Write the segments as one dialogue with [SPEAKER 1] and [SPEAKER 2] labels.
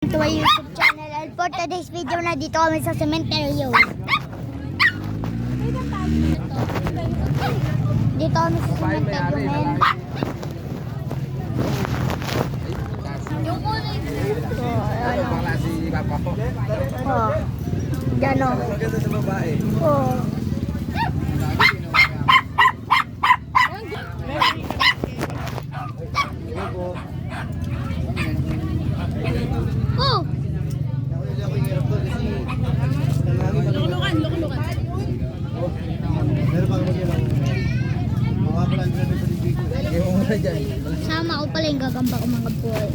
[SPEAKER 1] To my YouTube channel, and for today's video na dito kami sa cementerio. Dito kami sa cementerio, men. Oh, gano. Oh. Oh. Sama ko pala yung gagamba ko mga boy.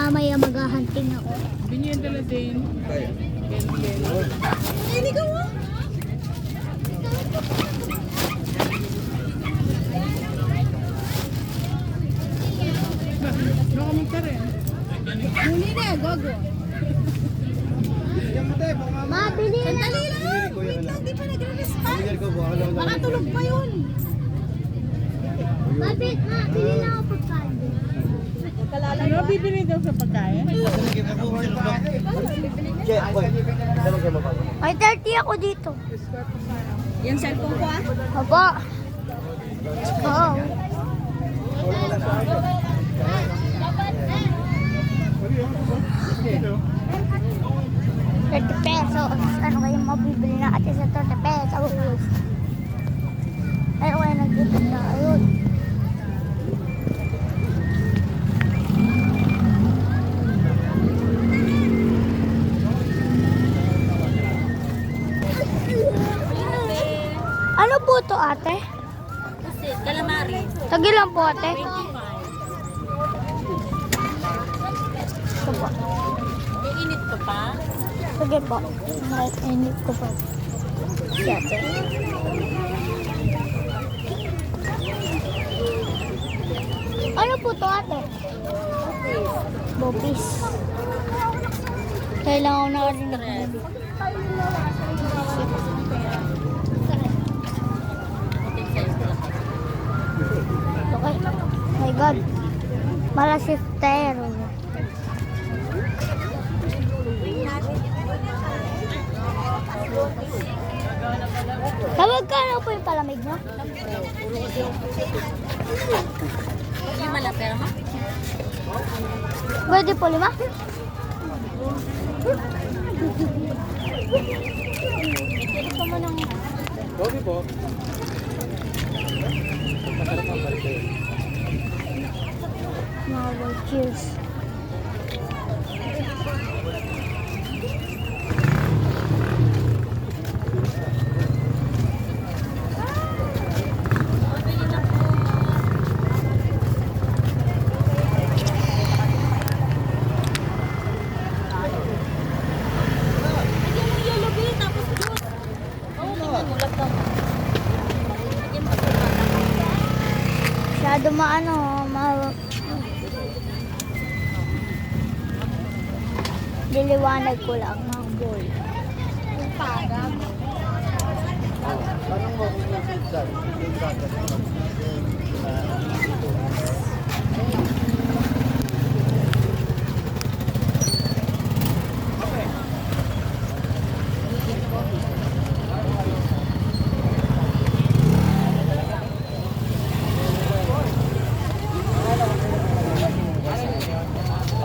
[SPEAKER 1] Maya maghahunting ako.
[SPEAKER 2] Binyan dala din.
[SPEAKER 1] Hindi ko mo.
[SPEAKER 2] Nakamag ka rin.
[SPEAKER 1] Huli na, gogo. Mabili na. Sandali lang. Wait lang, di pa nagre-respond. Baka tulog pa yun. Mabili na ako pagkain.
[SPEAKER 2] Ano bibili daw sa pagkain?
[SPEAKER 1] Ay, 30 ako dito.
[SPEAKER 2] Yung cellphone ko
[SPEAKER 1] Aba. Oh. ₱30. Ano kayong mabibili natin sa ₱30? Ano kaya nagtitip na? Ayun. Ano po to, ate?
[SPEAKER 3] Kasi calamari.
[SPEAKER 1] Tagilan po, ate.
[SPEAKER 3] 25.
[SPEAKER 1] Ito po.
[SPEAKER 3] Iinit ka pa?
[SPEAKER 1] Sige po. Init ko po. Si ate. Ano po to, ate? Bopis. Kailangan ko na rin
[SPEAKER 3] Stress.
[SPEAKER 1] Okay. My God. Malasistero. Tawag ka na po yung palamig, no?
[SPEAKER 3] Lima lang pera mo?
[SPEAKER 1] Pwede po 5? Gusto mo ng...
[SPEAKER 2] Okay po.
[SPEAKER 1] Marvel, cheers. Masyado diliwanag ko lang mga boy.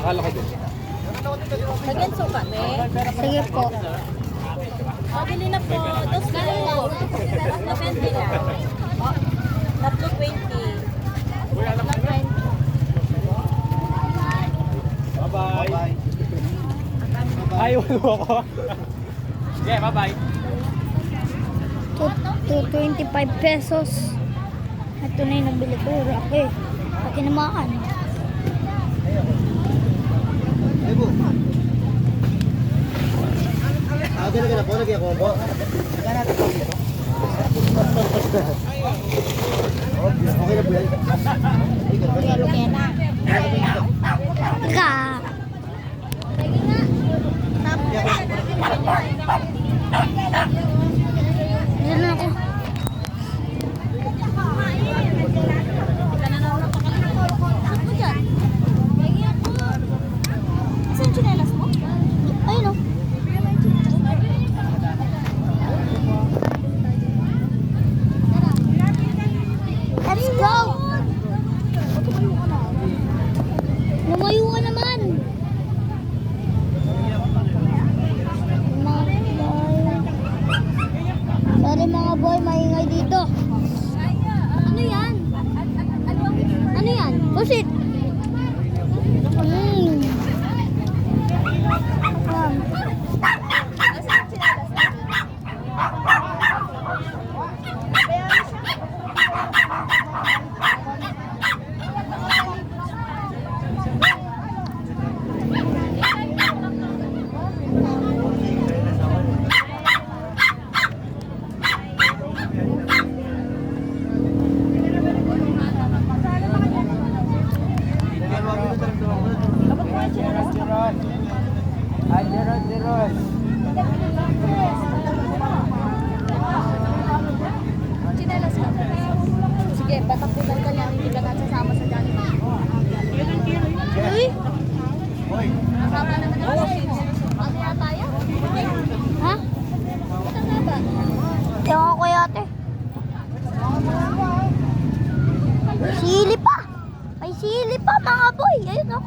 [SPEAKER 2] Akala ko din.
[SPEAKER 3] Nagenso ka, me?
[SPEAKER 1] Sige po.
[SPEAKER 3] Pabili na po. Dos na lang. Na 20 lang. Tatlo 20.
[SPEAKER 2] Bye-bye. Ayaw mo ako. Yeah, bye-bye.
[SPEAKER 1] ₱25. Ito na yung nabili ko. Okay. Pati namaan.
[SPEAKER 4] Agad na po, lagi ako po. Okay na po yan.
[SPEAKER 1] Teka. Diyan na ako. Tumayo ka naman. Sorry mga boy, maingay dito. Ano yan? Ano yan? Pusit.
[SPEAKER 2] Ay, Jeron.
[SPEAKER 3] Chinelas ka. Sige, patapunan ka niya. Hindi ka na sasama sa dali.
[SPEAKER 1] Uy!
[SPEAKER 3] Kasama naman ako. Ano yan tayo?
[SPEAKER 1] Ha?
[SPEAKER 3] Ito nga ba?
[SPEAKER 1] Ewan ko yate. Sili pa! May sili pa mga boy! Ayun o.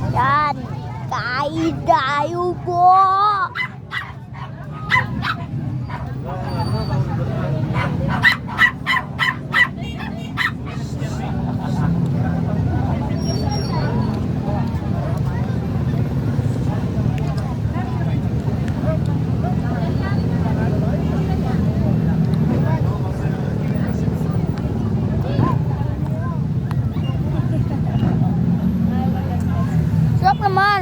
[SPEAKER 1] Yan! Kain tayo po! Sarap naman!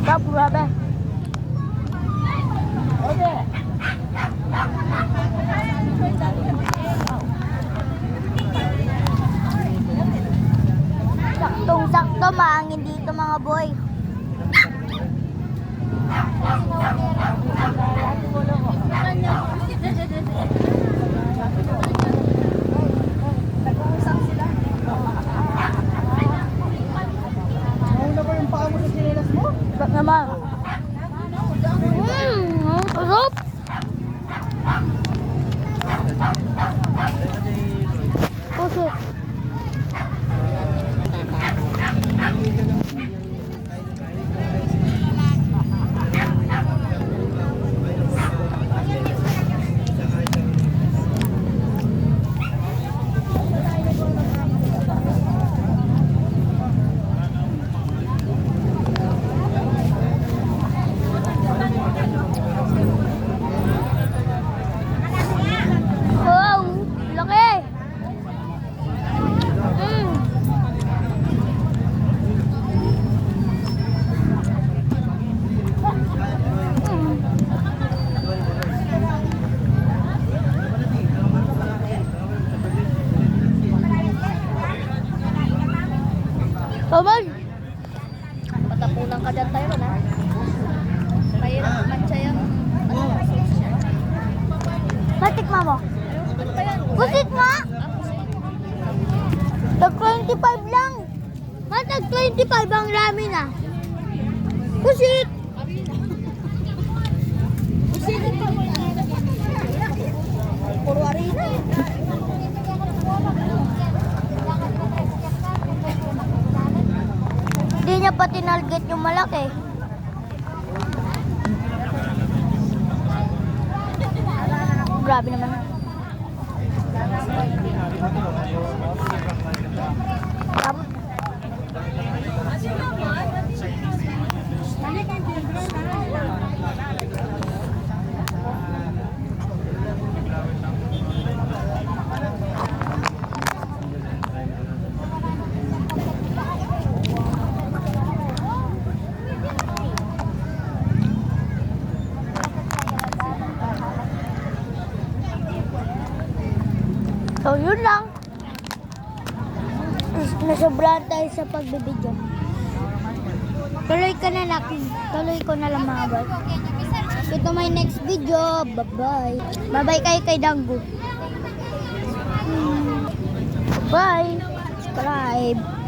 [SPEAKER 1] Sarap, grabe! Saktong-sakto, maangin dito mga boy.
[SPEAKER 4] Nauna pa yung paa mo sa sinilas mo?
[SPEAKER 1] Sarap naman. Sarap! Pusit. Wow! Laki! Paman!
[SPEAKER 3] Patapunan ka dyan tayo na. Mahirap matcha yung
[SPEAKER 1] Matikma mo.
[SPEAKER 3] ano ba yan?
[SPEAKER 1] Pusit nga! Tag 25 lang. Tag 25 ang ramen ah. Pusit!
[SPEAKER 3] Puro arena.
[SPEAKER 1] Hindi niya pa tinarget yung malaki. Grabe naman. Tapos, so yun lang. Nasobrahan tayo sa pagbibidyo. Tuloy ka na lang. Tuloy ko na lang mga boy. Ito my next video. Bye-bye. Bye-bye kayo kay Danggo. Bye. Subscribe.